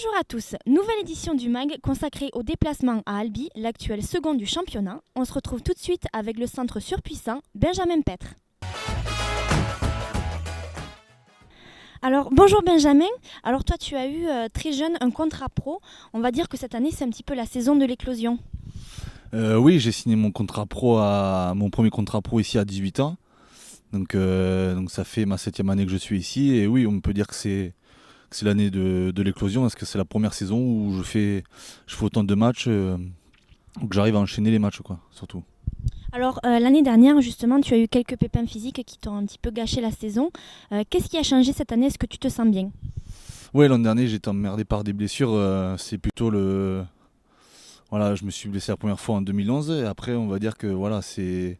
Bonjour à tous, nouvelle édition du MAG consacrée au déplacement à Albi, l'actuel second du championnat. On se retrouve tout de suite avec le centre surpuissant Benjamin Petre. Alors bonjour Benjamin, alors toi tu as eu très jeune un contrat pro, on va dire que cette année c'est un petit peu la saison de l'éclosion. Oui, j'ai signé mon premier contrat pro ici à 18 ans. Donc ça fait ma 7e année que je suis ici. Et oui, on peut dire que c'est l'année de l'éclosion, parce que c'est la première saison où je fais autant de matchs, que j'arrive à enchaîner les matchs, quoi, surtout. Alors l'année dernière justement tu as eu quelques pépins physiques qui t'ont un petit peu gâché la saison. Qu'est-ce qui a changé cette année? Est-ce que tu te sens bien? Ouais, l'an dernier j'étais emmerdé par des blessures. C'est plutôt Voilà, je me suis blessé la première fois en 2011. Et après, on va dire que voilà, c'est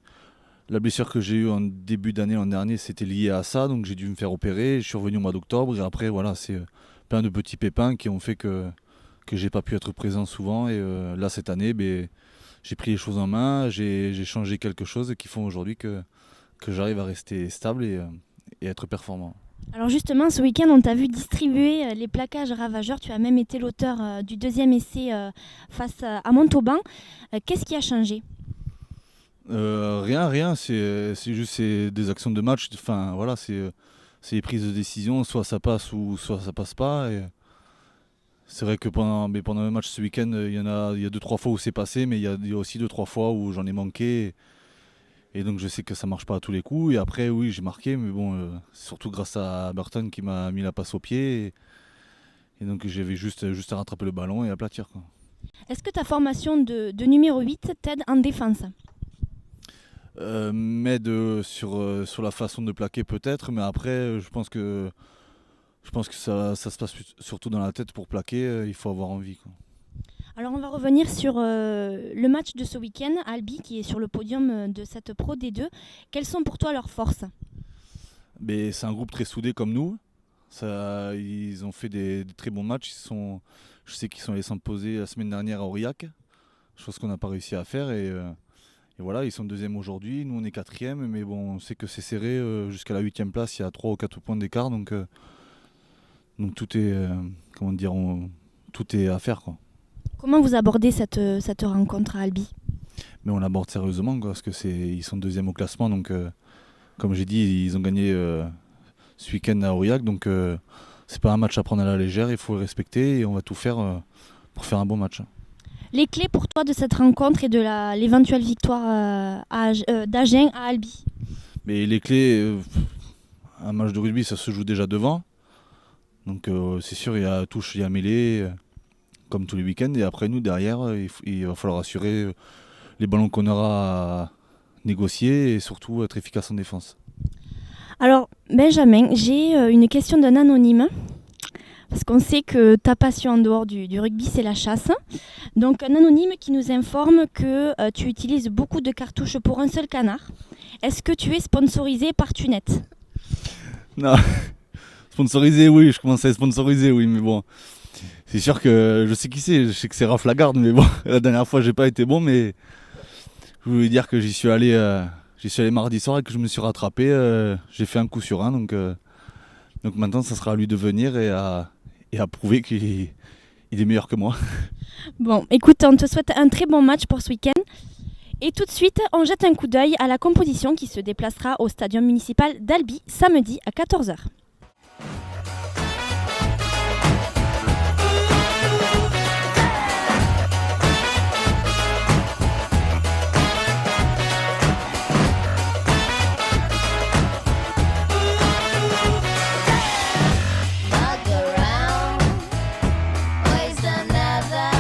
la blessure que j'ai eue en début d'année l'an dernier, c'était lié à ça. Donc j'ai dû me faire opérer. Je suis revenu au mois d'octobre. Et après, voilà, c'est plein de petits pépins qui ont fait que j'ai pas pu être présent souvent. Et là, cette année, j'ai pris les choses en main. J'ai changé quelque chose qui font aujourd'hui que j'arrive à rester stable et être performant. Alors justement, ce week-end, on t'a vu distribuer les plaquages ravageurs. Tu as même été l'auteur du deuxième essai face à Montauban. Qu'est-ce qui a changé? Rien. C'est juste des actions de match. Enfin, voilà, c'est les prises de décision. Soit ça passe ou soit ça passe pas. Et c'est vrai que pendant le match ce week-end, il y a 2-3 fois où c'est passé, mais il y a aussi 2-3 fois où j'en ai manqué. Et donc je sais que ça marche pas à tous les coups. Et après, oui, j'ai marqué, mais bon, c'est surtout grâce à Burton qui m'a mis la passe au pied. Et donc j'avais juste à rattraper le ballon et à aplatir, quoi. Est-ce que ta formation de numéro 8 t'aide en défense? M'aide sur la façon de plaquer peut-être, mais après, je pense que ça se passe surtout dans la tête pour plaquer. Il faut avoir envie, quoi. Alors on va revenir sur le match de ce week-end, Albi qui est sur le podium de cette Pro D2. Quelles sont pour toi leurs forces? Mais c'est un groupe très soudé comme nous. Ils ont fait des très bons matchs. Je sais qu'ils sont allés s'imposer la semaine dernière à Aurillac, chose qu'on n'a pas réussi à faire. Et voilà, ils sont deuxième aujourd'hui. Nous, on est quatrième, mais bon, on sait que c'est serré. Jusqu'à la 8e place, il y a 3 ou 4 points d'écart. Donc tout est, tout est à faire, quoi. Comment vous abordez cette rencontre à Albi? Mais on l'aborde sérieusement, quoi, parce que ils sont deuxième au classement. Donc, comme j'ai dit, ils ont gagné ce week-end à Aurillac. Donc, c'est pas un match à prendre à la légère. Il faut le respecter et on va tout faire pour faire un bon match. Les clés pour toi de cette rencontre et de l'éventuelle victoire d'Agen à Albi? Mais les clés, un match de rugby, ça se joue déjà devant. Donc, c'est sûr, il y a touche, il y a mêlée, comme tous les week-ends. Et après, nous, derrière, il va falloir assurer les ballons qu'on aura à négocier et surtout être efficace en défense. Alors, Benjamin, j'ai une question d'un anonyme. Parce qu'on sait que ta passion en dehors du rugby, c'est la chasse. Donc, un anonyme qui nous informe que tu utilises beaucoup de cartouches pour un seul canard. Est-ce que tu es sponsorisé par Tunet? Non, sponsorisé, oui, je commence à être sponsorisé, oui, mais bon. C'est sûr que je sais qui c'est, je sais que c'est Raph Lagarde, mais bon, la dernière fois, j'ai pas été bon, mais je voulais dire que j'y suis allé mardi soir et que je me suis rattrapé. J'ai fait un coup sur un, donc maintenant, ça sera à lui de venir et à prouver qu'il est meilleur que moi. Bon, écoute, on te souhaite un très bon match pour ce week-end. Et tout de suite, on jette un coup d'œil à la composition qui se déplacera au stadium municipal d'Albi samedi à 14h. Waste another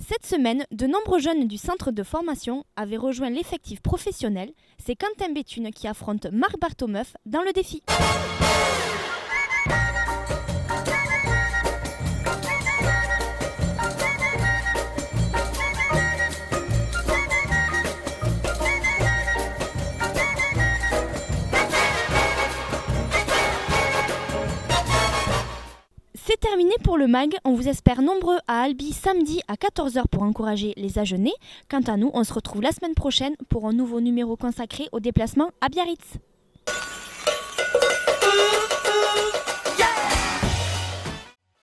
Cette semaine, de nombreux jeunes du centre de formation avaient rejoint l'effectif professionnel. C'est Quentin Béthune qui affronte Marc Bartomeuf dans le défi. C'est terminé pour le MAG, on vous espère nombreux à Albi samedi à 14 h pour encourager les Agenais. Quant à nous, on se retrouve la semaine prochaine pour un nouveau numéro consacré au déplacement à Biarritz.